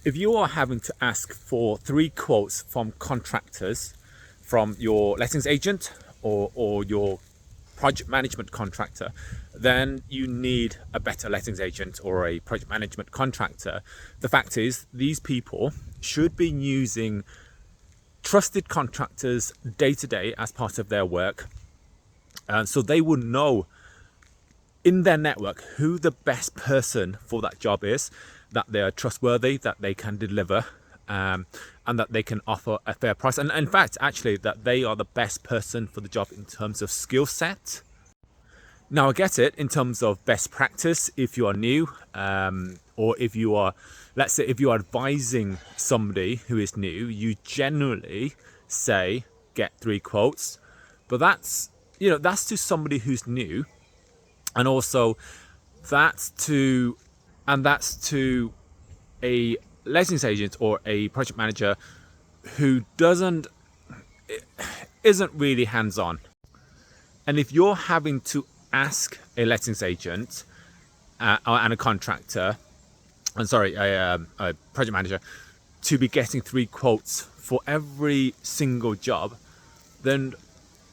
If you are having to ask for 3 quotes from contractors, from your lettings agent or your project management contractor, then you need a better lettings agent or a project management contractor. The fact is, these people should be using trusted contractors day to day as part of their work. So they will know in their network who the best person for that job is, that they are trustworthy, that they can deliver, and that they can offer a fair price. And in fact, actually, that they are the best person for the job in terms of skill set. Now, I get it in terms of best practice if you are new, or if you are, let's say, if you are advising somebody who is new, you generally say get 3 quotes. But that's to somebody who's new, and also that's to a lettings agent or a project manager who isn't really hands-on. And if you're having to ask a lettings agent and a contractor, a project manager, to be getting 3 quotes for every single job, then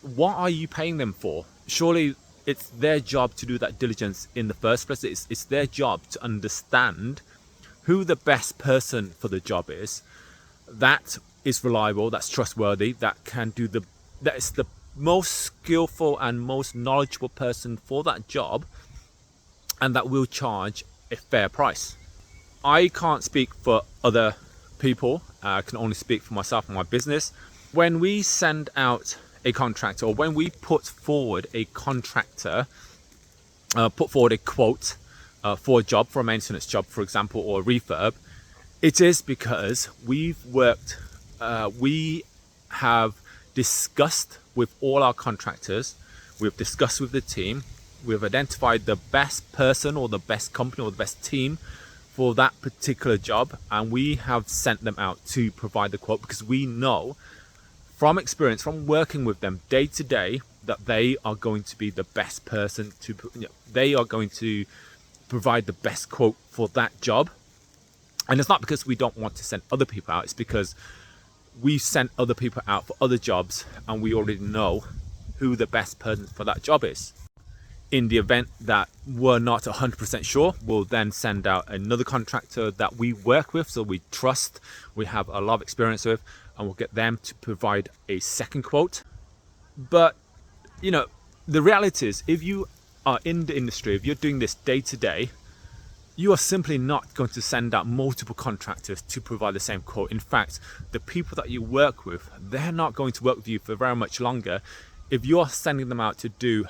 what are you paying them for? Surely it's their job to do that diligence in the first place. It's their job to understand who the best person for the job is, that is reliable, that's trustworthy, that is the most skillful and most knowledgeable person for that job, and that will charge a fair price. I can't speak for other people. I can only speak for myself and my business. When we send out a contractor, or when we put forward a contractor, put forward a quote for a job, for a maintenance job, for example, or a refurb, it is because we have discussed with all our contractors, we've discussed with the team, we've identified the best person or the best company or the best team for that particular job, and we have sent them out to provide the quote, because we know from experience, from working with them day to day, that they are going to be the best person they are going to provide the best quote for that job. And it's not because we don't want to send other people out, it's because we've sent other people out for other jobs and we already know who the best person for that job is. In the event that we're not 100% sure, we'll then send out another contractor that we work with, so we trust, we have a lot of experience with, and we'll get them to provide a second quote. But the reality is, if you are in the industry, if you're doing this day to day, you are simply not going to send out multiple contractors to provide the same quote. In fact, the people that you work with, they're not going to work with you for very much longer if you're sending them out to do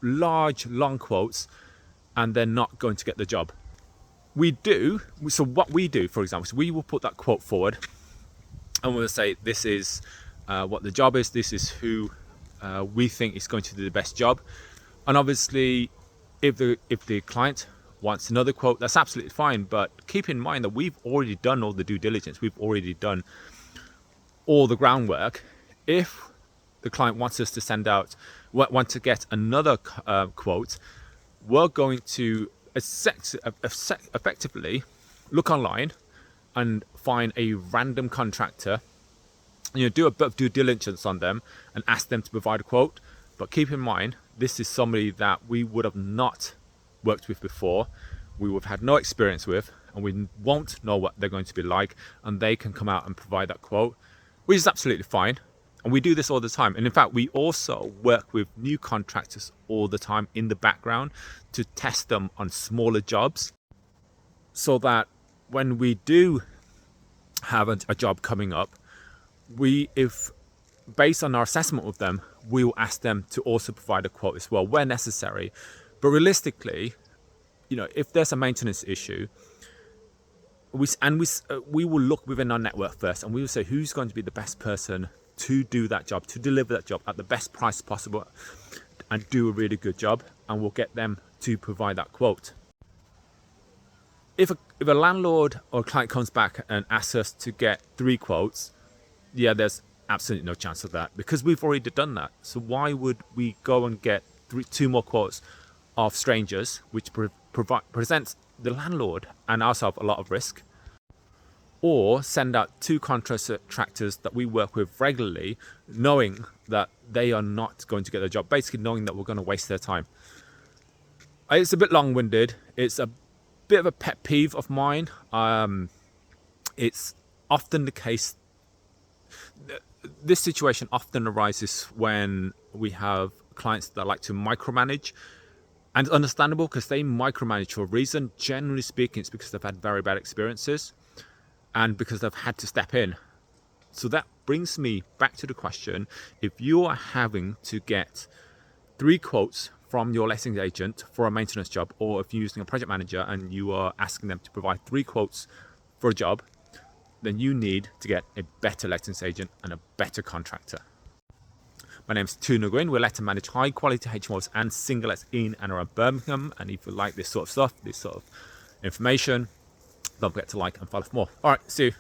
large, long quotes and they're not going to get the job. So what we do, for example, is we will put that quote forward and we'll say, this is what the job is, this is who we think is going to do the best job. And obviously, if the client wants another quote, that's absolutely fine. But keep in mind that we've already done all the due diligence. We've already done all the groundwork. If the client wants us to want to get another quote, we're going to effectively look online and find a random contractor, do a bit of due diligence on them and ask them to provide a quote. But keep in mind, this is somebody that we would have not worked with before, we would have had no experience with, and we won't know what they're going to be like, and they can come out and provide that quote, which is absolutely fine. And we do this all the time. And in fact, we also work with new contractors all the time in the background to test them on smaller jobs, so that when we do have a job coming up, if based on our assessment with them, we will ask them to also provide a quote as well where necessary. But realistically, if there's a maintenance issue, we will look within our network first, and we will say who's going to be the best person to do that job, to deliver that job at the best price possible and do a really good job, and we'll get them to provide that quote. If a landlord or client comes back and asks us to get 3 quotes, there's absolutely no chance of that, because we've already done that. So why would we go and get 2 more quotes of strangers, which presents the landlord and ourselves a lot of risk? or send out 2 contractors that we work with regularly, knowing that they are not going to get the job, basically knowing that we're going to waste their time. It's a bit long-winded. It's a bit of a pet peeve of mine. It's often the case. This situation often arises when we have clients that like to micromanage, and it's understandable because they micromanage for a reason. Generally speaking, it's because they've had very bad experiences and because they've had to step in. So that brings me back to the question: if you are having to get 3 quotes from your lettings agent for a maintenance job, or if you're using a project manager and you are asking them to provide 3 quotes for a job, then you need to get a better lettings agent and a better contractor. My name is Nguyen. We let and manage high quality HMOs and singlets in and around Birmingham. And if you like this sort of stuff, this sort of information, don't forget to like and follow for more. All right, see you.